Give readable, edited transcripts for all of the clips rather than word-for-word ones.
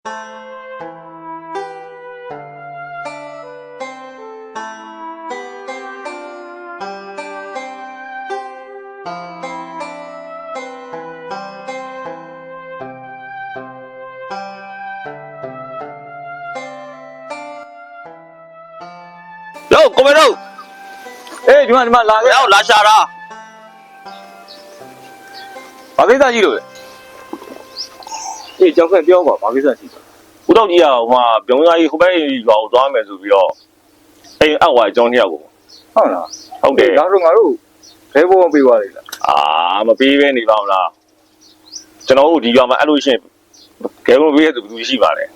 Đâu, cô bé đâu? Ê, chúng mày là cái Đâu, lá xà ra. bảo cái gì rồi? Ê, cháu phải tiêu bảo cái gì? Cú đâu gì à, mà 병원이 후배 vào đó mẹ rồi biểu. Ê, ăn ngoài trong nhà của. Không là. Không để. Đó rồi ngáo rồi. Thế vô bị vào đấy. À, mà bị bên đi vào là. Cho nó đi vào mà ăn đôi xem. Cái nó biết được đôi gì vào đấy.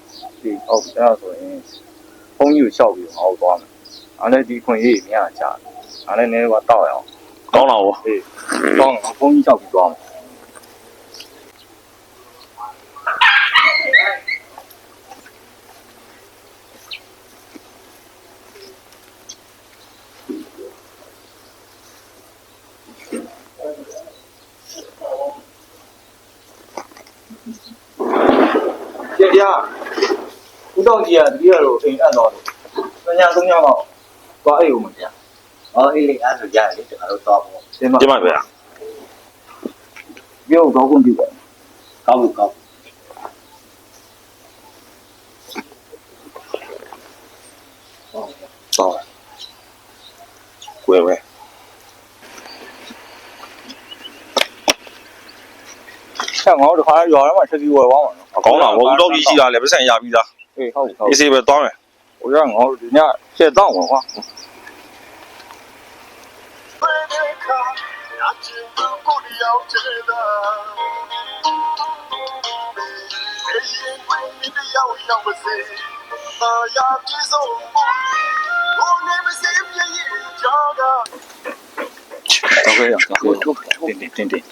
Thì ông ra rồi. Không nhiều效果好多嘛。anh ấy đi con gì nhá chả. anh ấy nếu mà tao à. Có nào? Thì tao không nhiều效果嘛。姐姐，不着急啊，这个路挺安toàn的。人家中央嘛，挂哎呦么呀？哎，你按照家里这个都找不，对吗？这嘛呗。有高工地的，高不高？到了。喂喂。像我这块原来嘛，是给我往往。講啦，我好多意思啊，你俾成廿邊咋？對，好好意。思咪當然。我讓我人家現當文化。定。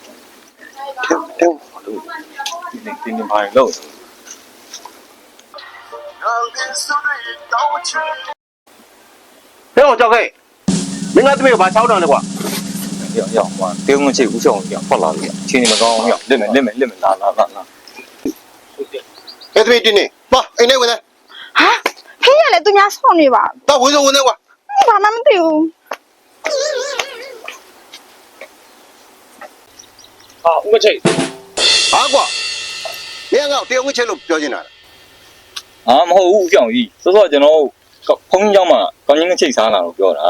定牌路。给我交给，明天这边有把桥上的话，要嘛，别跟这无效一样，不拉的，听你们刚刚讲，你们拿。给这边进呢，不，哎，那回来，啊，黑夜来都家少女吧？到回头我那话，你把他们丢。啊，我去。阿瓜，你看我电话车路标进来了，啊，冇无效益，所以ကျွန်တော်ဘုန်းကြီးကျောင်းမှာကောင်းကြီးနဲ့ချိတ်စားလာလို့ပြောတာ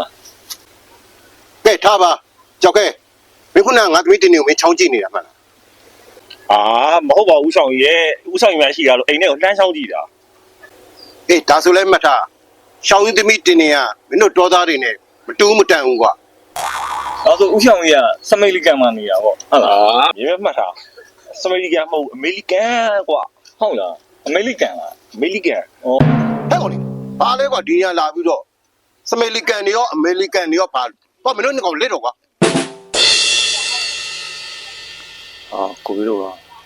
给他吧，交给，没可能俺这边进呢，我们抢进呢嘛，啊，唔好話烏上嘢，烏上嘢咪係咯，誒呢個單手啲啊。哎，大叔来嘛他，上一这边进呢啊，没弄多大的呢，都没耽误过， အဲ့ဆိုဦးဆောင်ကြီးကစမိတ်လိကံမှာနေတာပေါ့ဟုတ်လား 啊，你們乜啥？什麼嘢冇？美利堅啩？ ဟုတ်လားအမေရိကန်လား 美利堅。ဩ 太好了，把那个地下拉比着，什么里干的要，没里干的要把，把没弄那个来着个， 啊，ကိုပြီးတော့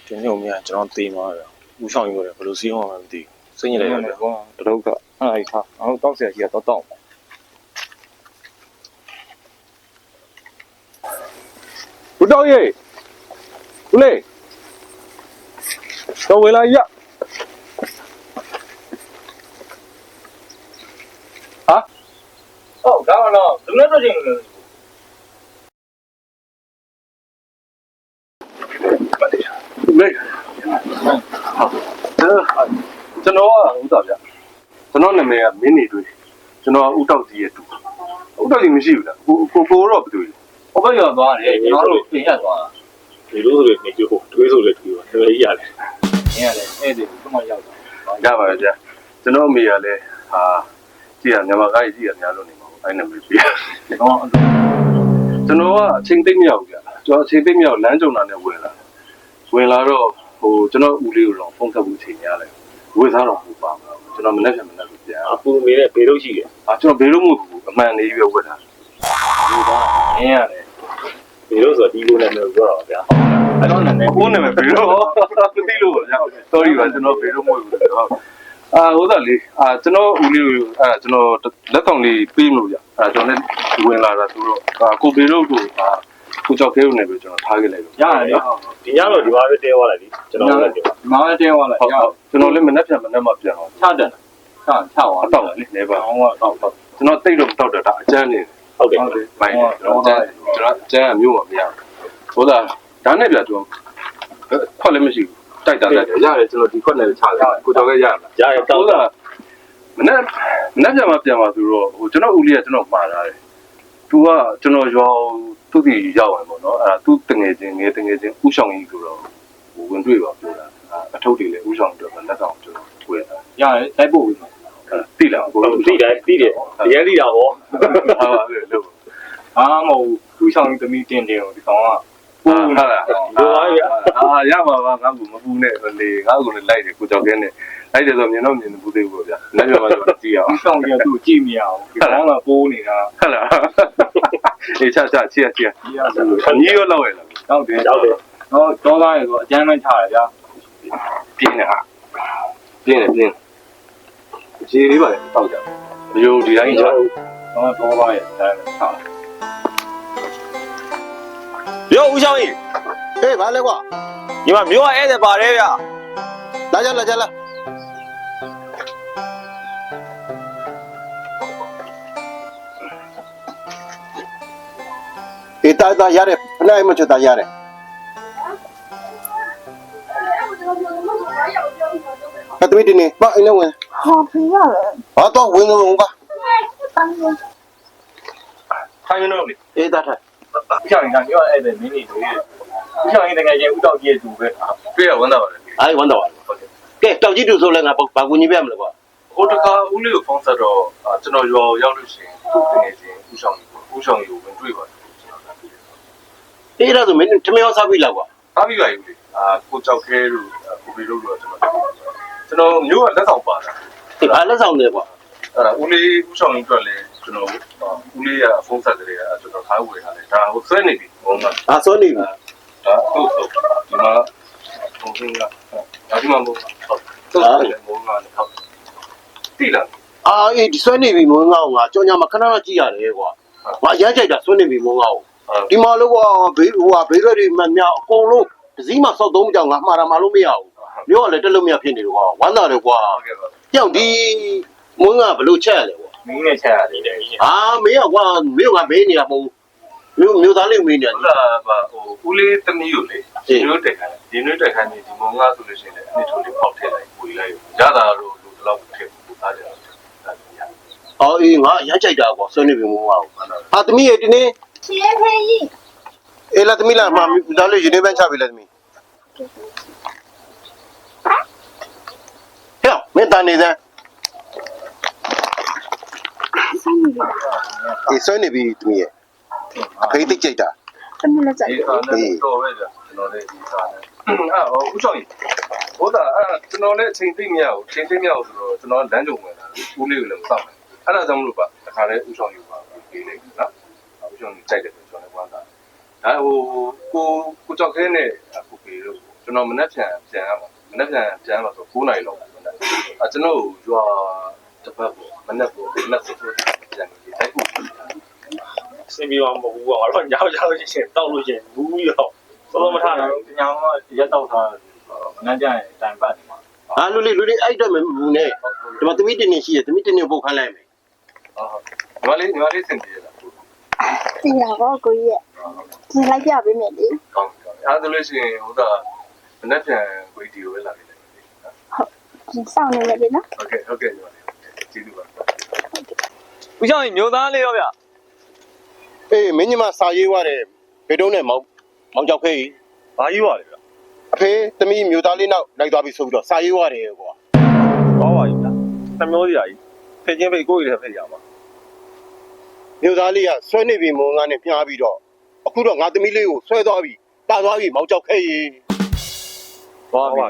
တင်းနေုံမြကျွန်တော်တေးမှာပဲဦးဆောင်ရိုးတယ်ဘယ်လိုစီးအောင်မှမသိဘူးစိတ်ညစ်လိုက်တယ် ကွာတရုတ်ကအဲ့ဒါခါအောင်တောက်ဆရာကြီးကတော့တောက်ဦးတော်ကြီးဦးလေးတော့ဝင်လာရဟာဟုတ်ဒါမှတော့လူနဲ့တွေ့ချင်းလို့မေကျွန်တော်ကဥတော်ဗျကျွန်တော်နာမည်ကမင်းနေတွေ့ကျွန်တော်ကဥတောက်ကြီးရဲ့တူဥတောက်ကြီးမရှိဘူးလားကိုတော့ဘယ်သူလဲဟိုဘက်ရောက်သွားတယ်ကျွန်တော်တို့ပြင်ရသွားတာ ဒီလိုဆိုလေနေကြို့တွေးဆိုလေတွေးပါတကယ်ကြီးရတယ် နင်ကလည်းအဲ့ဒီကျွန်တော်ရောက်တာရပါရဲ့ဗျကျွန်တော်အမေကလည်းဟာကြည့်ရမြန်မာကားကြီးကြည့်ရများလို့နေမှာပေါ့အဲ့နာမည်ပြကျွန်တော်ကအချိန်သိမ့်မရောက်ဘူးဗျကျွန်တော်အချိန်သိမ့်မရောက်လမ်းကြုံတာနဲ့ဝင်လာတော့ဟိုကျွန်တော်ဦးလေးကိုတော့ဖုန်းဆက်ဖို့ချိန်ရတယ်ဝေစားတော့ဟိုပါမှာကျွန်တော်မနေ့ကပြန် အပူမေနဲ့ဘေးလို့ရှိတယ် ကျွန်တော်ဘေးလို့မဟုတ်ဘူးအမှန်လေးပဲဝတ်တာဒီကနင်းရတယ် ဘေးလို့ဆိုတော့ဒီလိုနဲ့မျိုးပြောတော့ဗျာ အဲ့တော့လည်းကိုယ်နာမည်ဘေးလို့မသိလို့ဗျ sorry ပါကျွန်တော်ဘေးလို့မဟုတ်ဘူးဟုတ်ဟိုသားလေးကျွန်တော်ဦးလေးကိုကျွန်တော်လက်ကောင်လေးပေးမလို့ဗျကျွန်တော်လည်းဝင်လာတာဆိုတော့ကိုဘေးလို့ကို ကိုကြောက်ခဲလို့နေပြီးကျွန်တော်ထားခဲ့လိုက်လို့ ရတယ် ဒီညတော့ဒီမှာပဲတဲသွားလိုက်ပြီကျွန်တော်လည်းဒီမှာ မားတဲသွားလိုက် ဟုတ်ကျွန်တော်လည်းမနှက်ပြန်မနှက်မှပြန်အောင် ချတယ်ချသွား အတော့လေနေပါ အောင်ကတော့ ကျွန်တော်တိတ်တော့တောက်တယ်ဒါအကျန်းနေ ဟုတ်တယ် မိုင်းကျွန်တော်ကျန်းအမျိုးမမရဘူးဒါနဲ့ပြကျွန်တော်ခွက်လည်းမရှိဘူးတိုက်တာတိုက်တယ်ရတယ်ကျွန်တော်ဒီခွက်နဲ့ချတယ်ကိုကြောက်ခဲရလား ရရတောက်တာ မနှက်ပြန်မှပြန်ပါဆိုတော့ဟိုကျွန်တော်ဦးလေးကကျွန်တော်မှားထားတယ်သူကကျွန်တော်ရွာသူ့ဒီရောက်ဝင်ပေါ့နော်အဲ့ဒါသူ့တငယ်ချင်းငယ်တငယ်ချင်းဥဆောင်ကြီးဆိုတော့ဟိုဝင်တွေ့ပါပြောတာအထုပ်တွေလည်းဥဆောင်တော့လက်ဆောင်ကျွန်တော်တွေ့တာ ရတယ်တိုက်ပို့ပြီးမှာ တိလားကို ဟုတ်သိတယ်သိတယ်အရင်သိတာဗော ဟာလို့ အားမဟုတ်သူ့ဆောင်သမီးတင်တယ်ဒီကောင်က ဟာလားအာရပါပါငါ့ကိုမပူနဲ့လေငါ့ကိုလည်းလိုက်တယ်ကိုကြောက်ခဲနဲ့လိုက်တယ်ဆိုမြင်တော့မြင်ဘူးသေးဘူးဗျာလက်ပြမှာဆိုကြည့်အောင် သူ့ဆောင်ကြီးကသူ့ကြည့်မရအောင်ဒီကောင်ကပိုးနေတာ ဟုတ်လားအေးချချချချအညီရောလောက်ရလား ဟုတ်တယ် ရောက်တယ် တော့တော့သားရဆိုအကျမ်းမချတယ်ဗျာ ပြင်းနေဟာပြင်းရေလေးပါလေတောက်ကြမယုံဒီတိုင်းချ တော့တော့သားရအကျမ်းမချ ရောဦးဆောင်ကြီး ဟေးဘာလဲကွာ ဒီမှာမျိုးကဧည့်သည်ပါတယ်ဗျ လာကြလာအေးတာရတယ်ဖနိုင်မချတာရတယ် ကတမီတင်နေပါအင်းလည်းဝင် ဟောဖေးရတယ် ဘာတော့ဝင်လုံးပါ ထိုင်လို့လေ အေးတာထိုင် ဦးဆောင်ရင်ကပြောအဲ့ဒါမင်းနေတို့ဦးဆောင်ရင်တကယ်ချင်းဦးတော့ကြီးရဲ့သူပဲ တွေ့ရဝမ်းသာပါလေ အိုင်ဝန်တော့ကဲတောက်ကြည့်သူဆိုလဲငါဘာကူညီပြမလဲကွာ ဟိုတခါဦးလေးကိုဖုန်းဆက်တော့ကျွန်တော်ရွာရောက်လို့ရှိရင်သူ့တကယ်ချင်းဦးဆောင်ကြီးကိုဝင်တွေ့ပါတယ် အေးဒါဆိုမင်းထမင်းစားပြီလားကွာ အားပြီးပါယူလေကိုကြောက်ခဲလို့ကိုဘီလို့တော့ကျွန်တော်မျိုးကလက်ဆောင်ပါတာ ဒီဘာလက်ဆောင်လဲကွာ ဦးလေးဦးဆောင်ကြီးအတွက်လည်းကျွန်တော်ဦးလေးကဖုန်းဆက်ကြတယ်ကျွန်တော်ထားဝယ်ထားတယ်ဒါဟိုဆွဲနေပြီဘုံက အာစောနေပြီ ဒါဟုတ်ဟုတ်ဒီမှာဘုံကဒါဒီမှာဘုံဟုတ်ဟုတ်တယ်ဘုံကဟုတ်တိလား အာအေးဒီဆွဲနေပြီမုန်းငါ့ကိုငါကြောင်ညာမခဏခဏကြည့်ရတယ်ကွာငါရမ်းကြိုက်တာဆွဲနေပြီမုန်းငါ့ကိုဒီမှာလို့ကွာဘေးဘေးရွက်တွေမှန်များအကုန်လုံးဒစည်းမှာစောက်သုံးကြောင်ငါမှားတာမှလို့မရဘူးမျိုးကလည်းတက်လို့မရဖြစ်နေတယ်ကွာဝမ်းသာတယ်ကွာ ဟုတ်ကဲ့ပါ ကြောက်ဒီမုန်းငါဘလို့ချက်ရလဲကွာ မင်းနဲ့ချက်ရတယ်လေ အာမင်းကကွာမင်းကမေးနေတာမဟုတ်မျိုးသားလေးမေးနေ ဟု တယ် တ်လားပါဟိုဦးလေးတမီးကိုလေဒီနွေးတက်ခိုင်းဒီနွေးတက်ခိုင်းနေဒီမုံငါဆိုလို့ရှိရင်လည်းအနှစ်ထိုးလေးပေါက်ထည့်လိုက်ပူလိုက်ရတာလို့လူတလောက်ထည့်ပူသားတယ်ဒါရ အော်အေးငါရမ်းကြိုက်တာကွာဆွဲနေပြီမုန်းငါ့ကိုဟာသမီးရဲ့ဒီနေ့ ချေဖေးကြီး အေးလာသမီးလာမဒါလေးရင်းနေပန်းချပြီလားသမီးဟဲ့မင်းတန်နေစမ်းအေးဆွဲနေပြီသမီးရဲ့အဖေးသိကြိုက်တာ တမလည်းကြိုက် ဒီစားနဲ့တော့ပဲကျွန်တော်လည်းဒီစားနဲ့ဦးချောင်းကြီးဟိုဒါကျွန်တော်လည်းချိန်သိမရဘူးချိန်သိမရဘူးဆိုတော့ကျွန်တော်လမ်းကြုံဝင်လာဦးလေးကိုလည်းမစောင့်နိုင်အဲ့ဒါကြောင့်မလို့ပါတခါလဲဦးချောင်းကြီးပါပြေးလိုက်နော်ဦးချောင်းကြီးကြိုက်တယ်ကျွန်တော်လည်းဝမ်းသာဒါဟိုကိုကြောက်ခဲနဲ့ကိုပြေလို့ကျွန်တော်မနှက်ပြန်ရမှာမနှက်ပြန်မှာဆို9နိုင်လောက်ကျွန်တော်ရွာတစ်ပတ်ပေါ့မနှက်ပေါ့မနှက်ဆိုပြန်ပြီးတိုက်ဖို့ စင်ပြီးတော့မဟုတ်ဘူးကွာငါတို့ညောက်လို့ရှိရင်တောက်လို့ရှိရင်ဘူးပြီးတော့စောစောမထားနိုင် ညောင်ကရက်တော့ထားမနှမ်းကြရင်တိုင်ပတ်နေမှာ ဟာလူလေးအဲ့တော့မဘူးနဲ့ဒီမှာသမီးတင်နေရှိရသမီးတင်နေပုတ်ခိုင်းလိုက်မယ် ညီမလေးစင်ပြေလား စီရတော့ကိုကြီးရဲ့ဒီလိုက်ပြပေးမယ်လေ ကောင်းအားဆိုလို့ရှိရင်ဟိုဒါမနေ့ပြန်ဗီဒီယိုပဲလာပြီးလိုက် ဒီစောင့်နေမယ်လေနော် ဟုတ်ကဲ့ညီမလေးကျေးဇူးပါ ဦးဆောင်ကြီးမျိုးသားလေးရောဗျ အေးမင်းညီမစာရေးသွားတယ်ဘေတုံးနဲ့မောင်ကြောက်ခဲကြီး ဘာကြီးပါလဲဗျ အဖေသမီးမျိုးသားလေးနောက်လိုက်သွားပြီဆိုပြီးတော့စာရေးသွားတယ်ကွာ သွားပါပြီဗျနှမျိုးစီရာကြီးဖက်ချင်းဖိတ်ကိုယ်ရတဲ့ဖိတ်ရမှာ မျိုးသားလေးကဆွဲနေပြီမုံငါနဲ့ပြားပြီးတော့အခုတော့ငါသမီးလေးကိုဆွဲသွားပြီတာသွားပြီမောင်ကြောက်ခဲကြီး သွားပါ